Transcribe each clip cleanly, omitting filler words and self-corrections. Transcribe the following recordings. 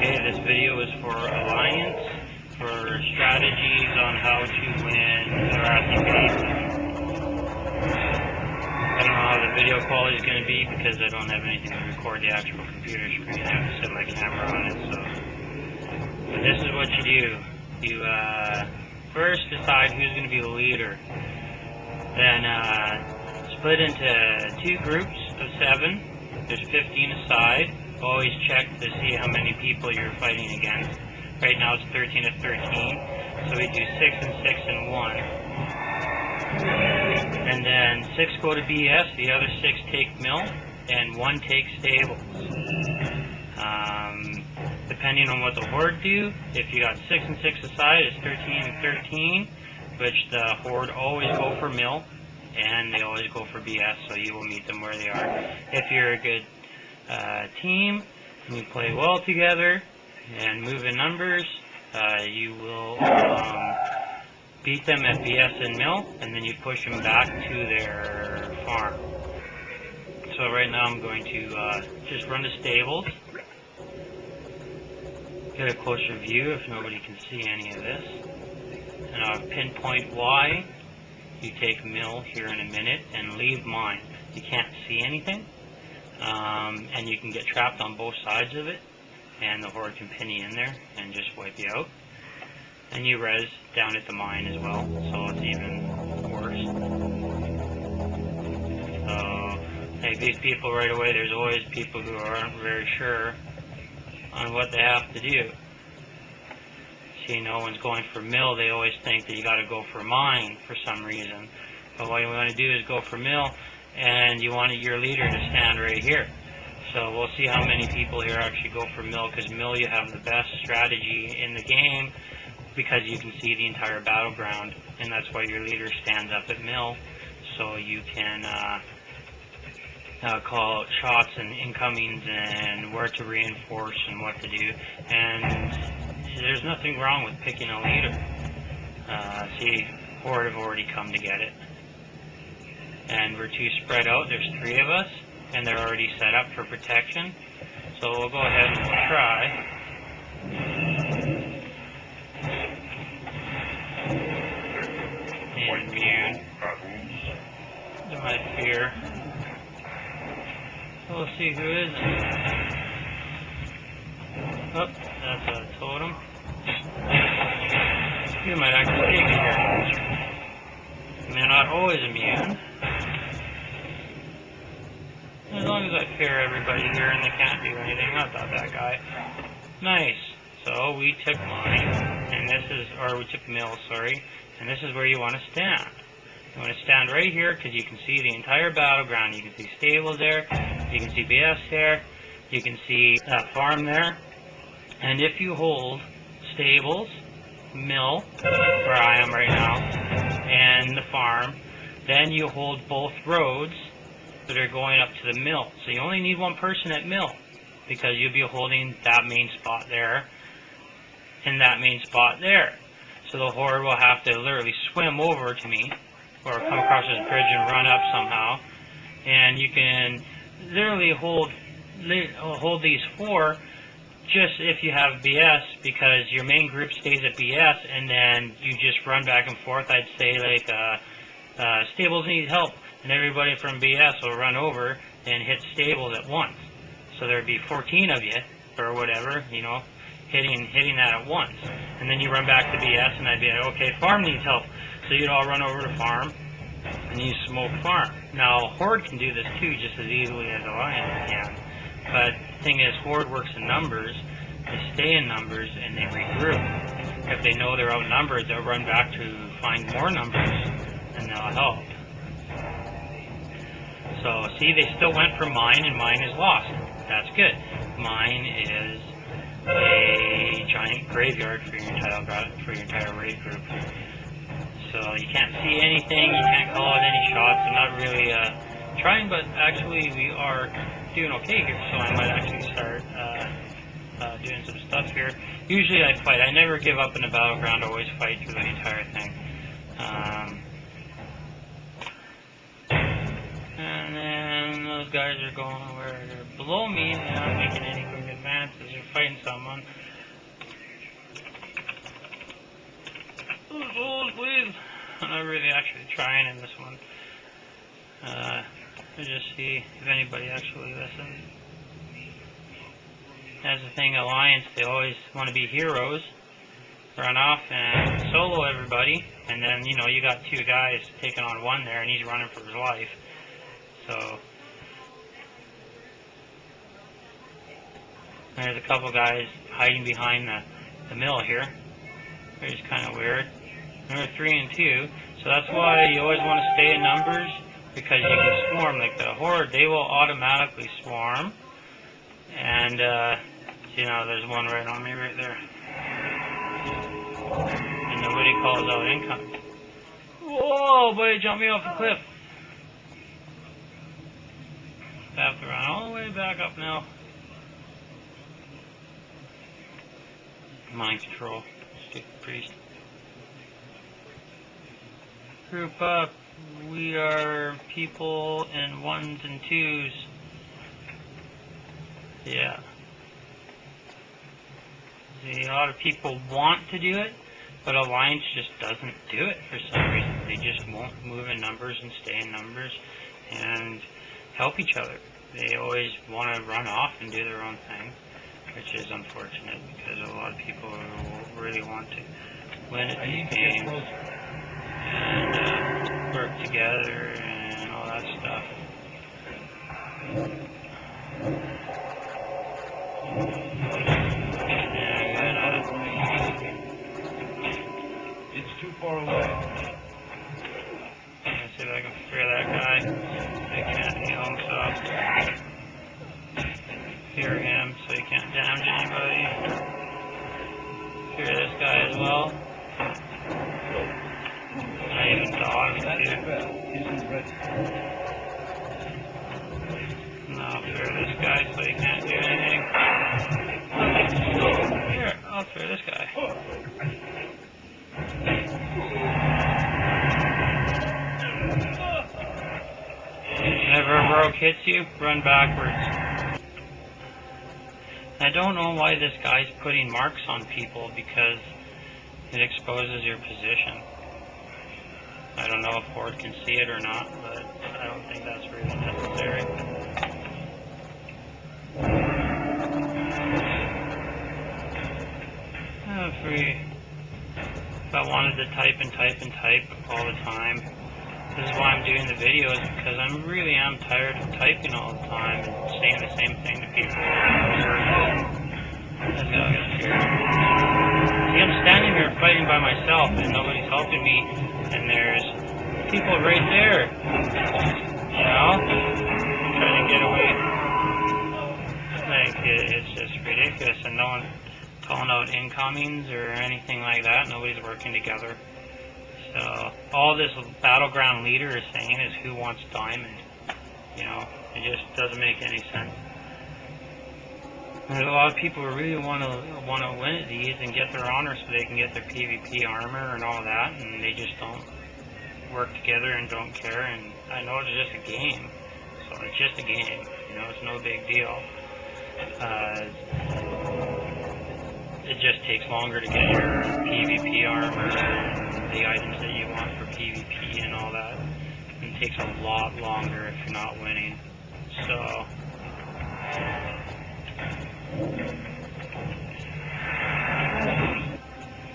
Okay, this video is for Alliance, for strategies on how to win Arathi Basin. I don't know how the video quality is going to be because I don't have anything to record the actual computer screen. I have to set my camera on it, so. But this is what you do. You first decide who's going to be the leader. Then split into 2 groups of 7. There's 15 aside. Always check to see how many people you're fighting against. Right now it's 13 to 13. So we do 6 and 6 and 1. And then 6 go to BS, the other 6 take mill, and 1 takes stables. Depending on what the horde do, if you got 6 and 6 aside, it's 13 and 13, which the horde always go for mill, and they always go for BS, so you will meet them where they are. If you're a good team, and you play well together, and move in numbers, you will beat them at BS and mill, and then you push them back to their farm. So right now I'm going to just run the stables. Get a closer view if nobody can see any of this. And I'll pinpoint Y. You take mill here in a minute and leave mine. You can't see anything. And you can get trapped on both sides of it. And the horde can pin you in there and just wipe you out. And you res down at the mine as well, so it's even worse. So, like these people right away, there's always people who aren't very sure on what they have to do. See, no one's going for mill. They always think that you got to go for mine for some reason. But what you want to do is go for mill, and you want your leader to stand right here. So we'll see how many people here actually go for mill, because mill you have the best strategy in the game because you can see the entire battleground, and that's why your leader stands up at mill, so you can call out shots and incomings and where to reinforce and what to do. And there's nothing wrong with picking a leader. See, horde have already come to get it. And we're too spread out, there's 3 of us, and they're already set up for protection. So we'll go ahead and try. And immune to my fear. We'll see who is. Oh, that's a totem. You might actually take it here. They're not always immune. As long as I pair everybody here and they can't do anything, not that guy. Nice. So we took mine, and this is, or we took mill, sorry, and this is where you want to stand. You want to stand right here because you can see the entire battleground. You can see stables there, you can see BS there, you can see that farm there. And if you hold stables, mill, where I am right now, and the farm, then you hold both roads that are going up to the mill. So you only need 1 person at mill, because you'll be holding that main spot there and that main spot there. So the horde will have to literally swim over to me or come across this bridge and run up somehow. And you can literally hold these 4 just if you have BS, because your main group stays at BS and then you just run back and forth. I'd say like stables need help, and everybody from BS will run over and hit stables at once. So there'd be 14 of you, or whatever, you know, hitting that at once. And then you run back to BS, and I'd be like, okay, farm needs help. So you'd all run over to farm, and you smoke farm. Now, horde can do this too, just as easily as Alliance can. But the thing is, horde works in numbers, they stay in numbers, and they regroup. If they know they're outnumbered, they'll run back to find more numbers, and they'll help. So, see, they still went for mine, and mine is lost. That's good. Mine is a giant graveyard for your entire raid group. So you can't see anything, you can't call out any shots. I'm not really trying, but actually we are doing okay here, so I might actually start doing some stuff here. Usually I fight. I never give up in the battleground. I always fight through the entire thing. And then those guys are going where they're below me, and they're not making any quick advances. They're fighting someone. Bulls, please. I'm not really actually trying in this one. To just see if anybody actually listens. That's the thing, Alliance, they always want to be heroes, run off and solo everybody, and then, you know, you got two guys taking on one there, and he's running for his life. So, there's a couple guys hiding behind the mill here, which is kind of weird. Number 3 and 2, so that's why you always want to stay in numbers, because you can swarm. Like the Horde, they will automatically swarm, and you know, there's one right on me right there, and nobody calls out incoming. Whoa, boy, jumped me off the cliff. I have to run all the way back up now. Mind control, stupid priest. Group up. We are people in 1s and 2s. Yeah. See, a lot of people want to do it, but Alliance just doesn't do it for some reason. They just won't move in numbers and stay in numbers and help each other. They always want to run off and do their own thing, which is unfortunate because a lot of people really want to win at these games and work together and all that stuff. It's too far away. Let's see if I can fear that guy. He can't heal himself. Fear him so he can't damage anybody. Fear this guy as well. I even thought of it too. No, fear this guy so he can't do anything. Here, I'll fear this guy. Whenever a rogue hits you, run backwards. I don't know why this guy's putting marks on people because it exposes your position. I don't know if Horde can see it or not, but I don't think that's really necessary. If I wanted to type and type and type all the time, this is why I'm doing the videos, because I really am tired of typing all the time and saying the same thing to people. This guy got scared. See, I'm standing here fighting by myself and nobody's helping me, and there's people right there, you know, trying to get away. Like, it's just ridiculous, and no one's calling out incomings or anything like that. Nobody's working together. So all this battleground leader is saying is who wants diamond. You know, it just doesn't make any sense. There's a lot of people who really want to win at these and get their honor so they can get their PvP armor and all that, and they just don't work together and don't care. And I know it's just a game, so it's just a game. You know, it's no big deal. It just takes longer to get your PvP armor and the items that you want for PvP and all that. And it takes a lot longer if you're not winning. So,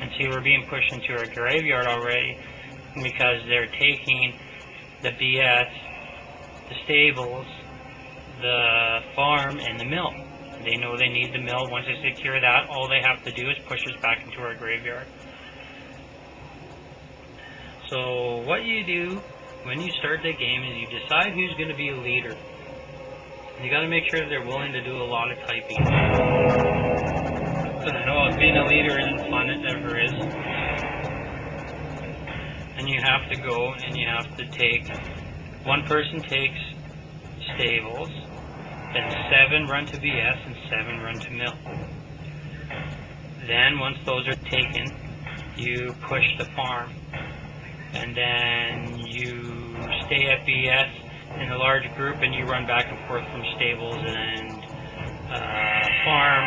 and see, we're being pushed into our graveyard already because they're taking the BS, the stables, the farm, and the mill. They know they need the mill. Once they secure that, all they have to do is push us back into our graveyard. So what you do when you start the game is you decide who's going to be a leader. You got to make sure that they're willing to do a lot of typing. Because I know being a leader isn't fun, it never is. And you have to go and you have to take, one person takes stables, then 7 run to BS and 7 run to mill. Then once those are taken, you push the farm. And then you stay at BS in a large group and you run back and forth from stables and farm